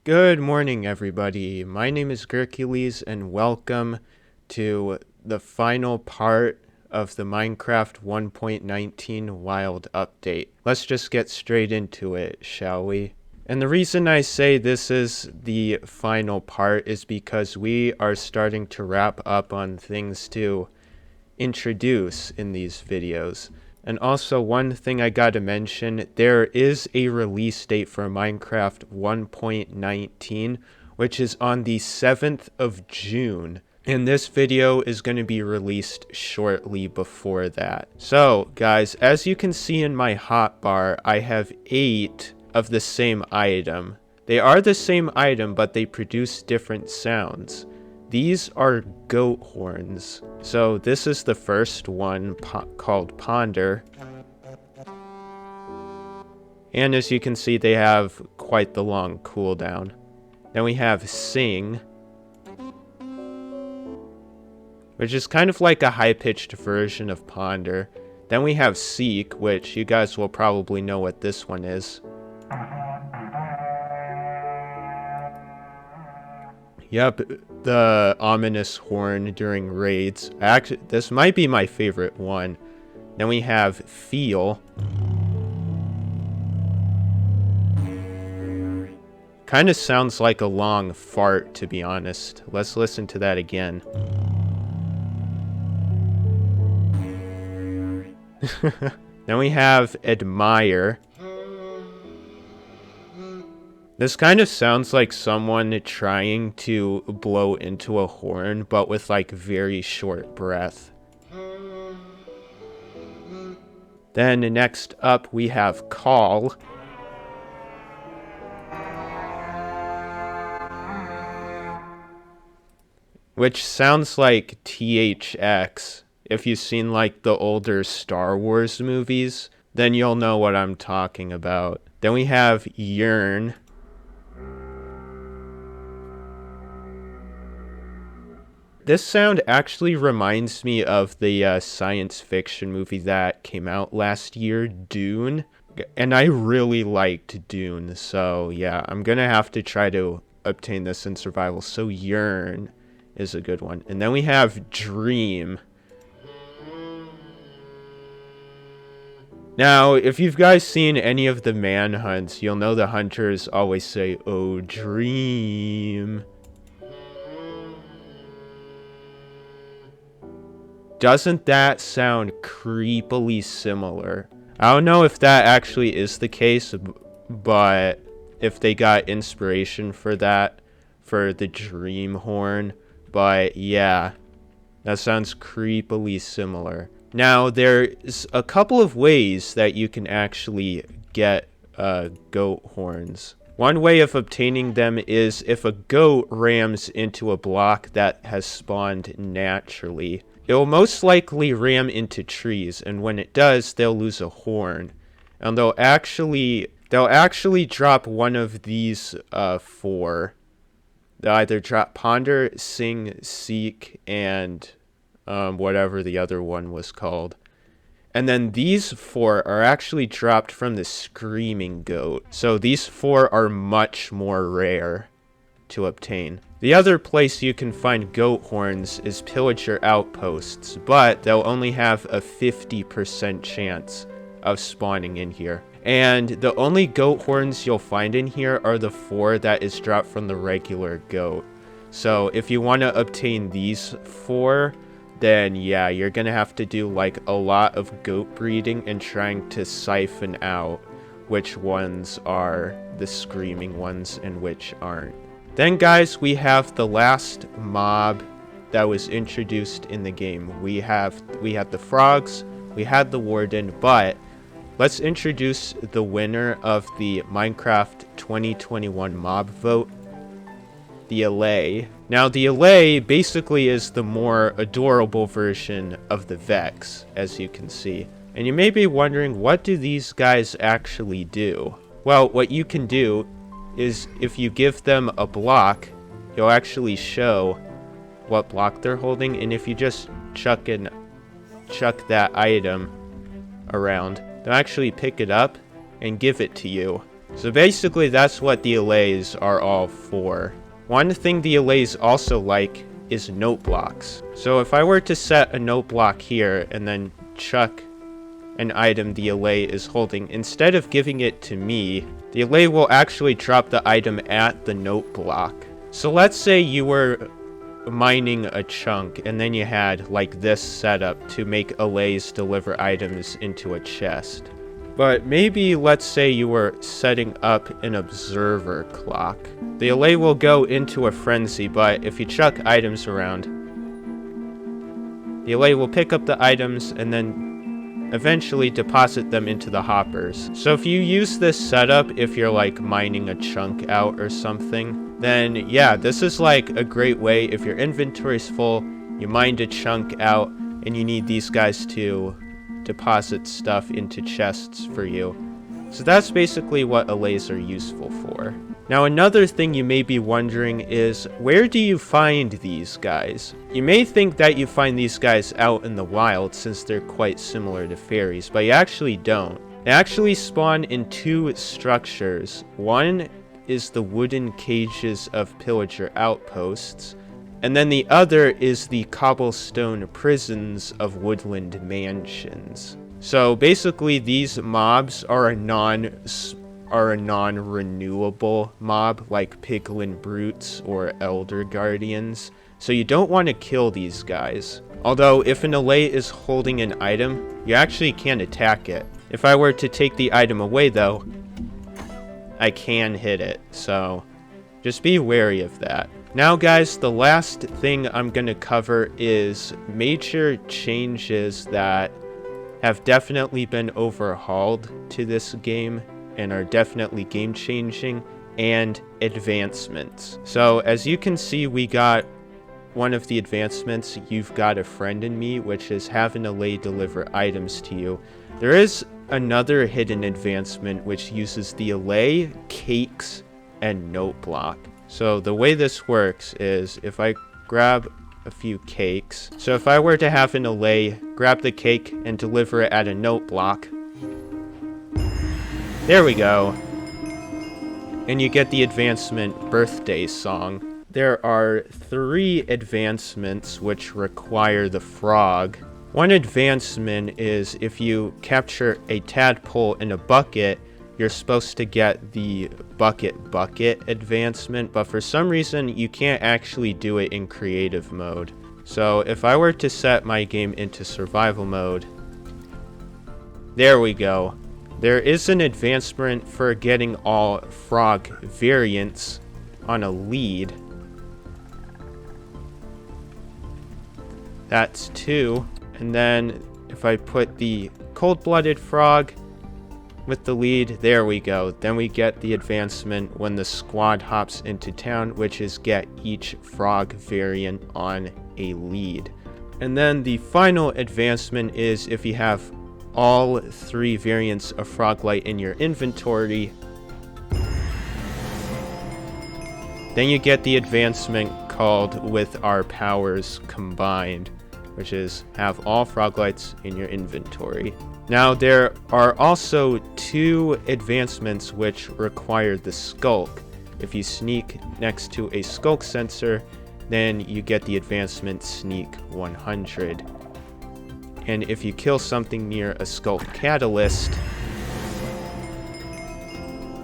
Good morning, everybody. My name is Hercules, and welcome to the final part of the Minecraft 1.19 Wild Update. Let's just get straight into it, shall we? And the reason I say this is the final part is because we are starting to wrap up on things to introduce in these videos. And also, one thing I gotta mention, there is a release date for Minecraft 1.19, which is on the 7th of June. And this video is going to be released shortly before that. So, guys, as you can see in my hotbar, I have 8 of the same item. They are the same item, but they produce different sounds. These are goat horns. So this is the first one called Ponder. And as you can see, they have quite the long cooldown. Then we have Sing, which is kind of like a high-pitched version of Ponder. Then we have Seek, which you guys will probably know what this one is. Yep, the ominous horn during raids. Actually, this might be my favorite one. Then we have Feel. Kind of sounds like a long fart, to be honest. Let's listen to that again. Then we have Admire. This kind of sounds like someone trying to blow into a horn, but with like very short breath. Then next up we have Call. Which sounds like THX. If you've seen like the older Star Wars movies, then you'll know what I'm talking about. Then we have Yearn. This sound actually reminds me of the science fiction movie that came out last year, Dune. And I really liked Dune, so yeah, I'm gonna have to try to obtain this in survival. So Yearn is a good one. And then we have Dream. Now, if you've guys seen any of the manhunts, you'll know the hunters always say, "Oh, Dream." Doesn't that sound creepily similar? I don't know if that actually is the case, but if they got inspiration for that, for the Dream horn. But yeah, that sounds creepily similar. Now, there's a couple of ways that you can actually get goat horns. One way of obtaining them is if a goat rams into a block that has spawned naturally. It will most likely ram into trees, and when it does, they'll lose a horn. And they'll actually drop one of these 4. They'll either drop Ponder, Sing, Seek, and whatever the other one was called. And then these 4 are actually dropped from the Screaming Goat. So these 4 are much more rare to obtain. The other place you can find goat horns is Pillager Outposts, but they'll only have a 50% chance of spawning in here. And the only goat horns you'll find in here are the 4 that is dropped from the regular goat. So if you want to obtain these 4, then yeah, you're gonna have to do like a lot of goat breeding and trying to siphon out which ones are the screaming ones and which aren't. Then guys, we have the last mob that was introduced in the game. We had the frogs, we had the warden, but let's introduce the winner of the Minecraft 2021 mob vote, the Allay. Now the Allay basically is the more adorable version of the Vex, as you can see. And you may be wondering, what do these guys actually do? Well, what you can do is if you give them a block, you'll actually show what block they're holding, and if you just chuck that item around, they'll actually pick it up and give it to you. So basically that's what the Allays are all for. One thing the Allays also like is note blocks. So if I were to set a note block here and then chuck an item the Allay is holding, instead of giving it to me, the Allay will actually drop the item at the note block. So let's say you were mining a chunk and then you had like this setup to make Allays deliver items into a chest. But maybe let's say you were setting up an observer clock. The Allay will go into a frenzy, but if you chuck items around, the Allay will pick up the items and then eventually deposit them into the hoppers. So if you use this setup, if you're like mining a chunk out or something, then yeah, this is like a great way. If your inventory's full, you mined a chunk out, and you need these guys to deposit stuff into chests for you. So that's basically what Allays are useful for. Now another thing you may be wondering is, where do you find these guys? You may think that you find these guys out in the wild since they're quite similar to fairies, but you actually don't. They actually spawn in two structures. One is the wooden cages of pillager outposts, and then the other is the cobblestone prisons of woodland mansions. So basically these mobs are a non-renewable mob, like piglin brutes or elder guardians. So you don't want to kill these guys. Although if an Allay is holding an item, you actually can attack it. If I were to take the item away though, I can hit it. So just be wary of that. Now guys, the last thing I'm going to cover is major changes that have definitely been overhauled to this game and are definitely game changing, and advancements. So as you can see, we got one of the advancements, You've Got a Friend in Me, which is have an Allay deliver items to you. There is another hidden advancement which uses the Allay, cakes, and note block. So the way this works is if I grab a few cakes. So if I were to have an Allay grab the cake and deliver it at a note block, there we go. And you get the advancement birthday song. There are 3 advancements which require the frog. One advancement is if you capture a tadpole in a bucket, you're supposed to get the bucket advancement, but for some reason you can't actually do it in creative mode. So if I were to set my game into survival mode, there we go. There is an advancement for getting all frog variants on a lead. That's 2. And then if I put the cold-blooded frog with the lead, there we go. Then we get the advancement when the squad hops into town, which is get each frog variant on a lead. And then the final advancement is if you have all 3 variants of Froglight in your inventory, then you get the advancement called With Our Powers Combined, which is have all Froglights in your inventory. Now there are also 2 advancements which require the skulk. If you sneak next to a skulk sensor, then you get the advancement Sneak 100. And if you kill something near a skulk catalyst,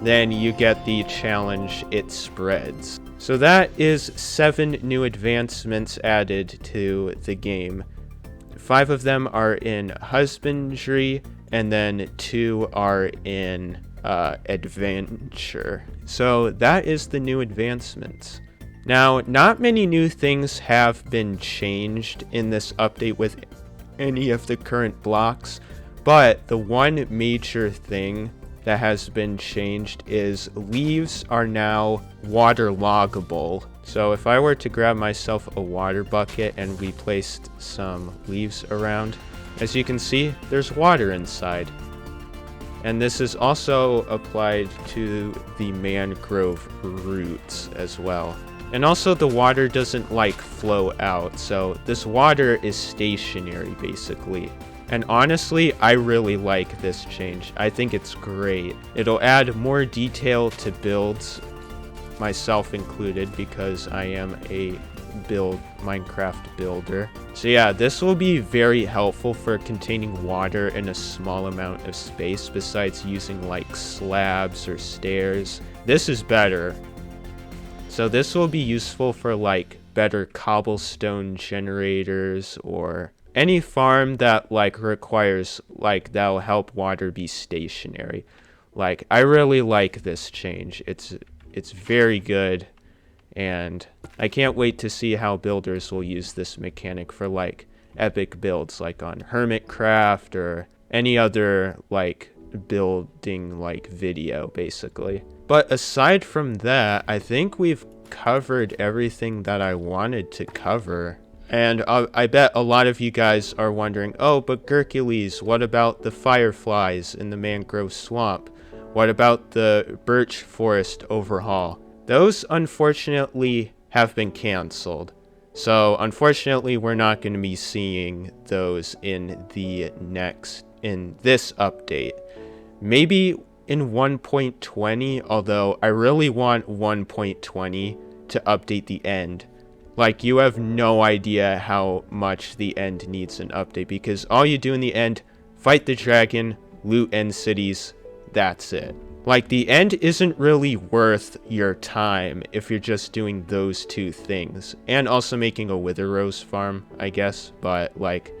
then you get the challenge It Spreads. So that is 7 new advancements added to the game. 5 of them are in husbandry, and then 2 are in adventure. So that is the new advancements. Now, not many new things have been changed in this update with any of the current blocks, but the one major thing that has been changed is leaves are now waterloggable. So if I were to grab myself a water bucket and we placed some leaves around, as you can see, there's water inside. And this is also applied to the mangrove roots as well. And also the water doesn't like flow out, so this water is stationary basically. And honestly, I really like this change. I think it's great. It'll add more detail to builds, myself included, because I am a Minecraft builder. So yeah, this will be very helpful for containing water in a small amount of space, besides using like slabs or stairs. This is better. So this will be useful for like better cobblestone generators, or any farm that like requires, like, that'll help water be stationary. Like, I really like this change. It's very good, and I can't wait to see how builders will use this mechanic for like epic builds, like on Hermitcraft or any other like building like video, basically. But aside from that, I think we've covered everything that I wanted to cover. And I bet a lot of you guys are wondering, oh, but Hercules, what about the fireflies in the mangrove swamp? What about the birch forest overhaul? Those, unfortunately, have been canceled. So, unfortunately, we're not going to be seeing those in this update. Maybe in 1.20, although I really want 1.20 to update the end. Like, you have no idea how much the end needs an update, because all you do in the end, fight the dragon, loot end cities, that's it. Like, the end isn't really worth your time if you're just doing those two things. And also making a Wither Rose farm, I guess, but like,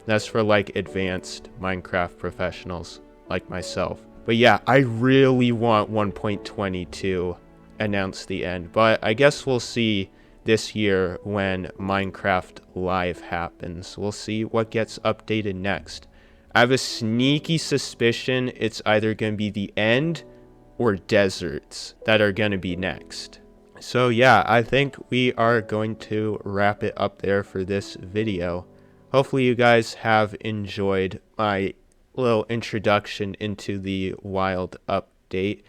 that's for like advanced Minecraft professionals like myself. But yeah, I really want 1.20 to announce the end, but I guess we'll see this year when Minecraft Live happens. We'll see what gets updated next. I have a sneaky suspicion it's either going to be the end or deserts that are going to be next. So yeah, I think we are going to wrap it up there for this video. Hopefully you guys have enjoyed my little introduction into the wild update.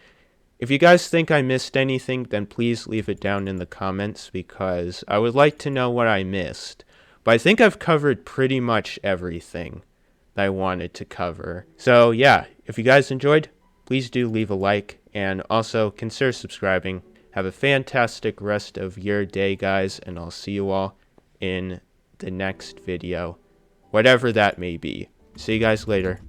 If you guys think I missed anything, then please leave it down in the comments, because I would like to know what I missed. But I think I've covered pretty much everything that I wanted to cover. So yeah, if you guys enjoyed, please do leave a like, and also consider subscribing. Have a fantastic rest of your day, guys, and I'll see you all in the next video, whatever that may be. See you guys later.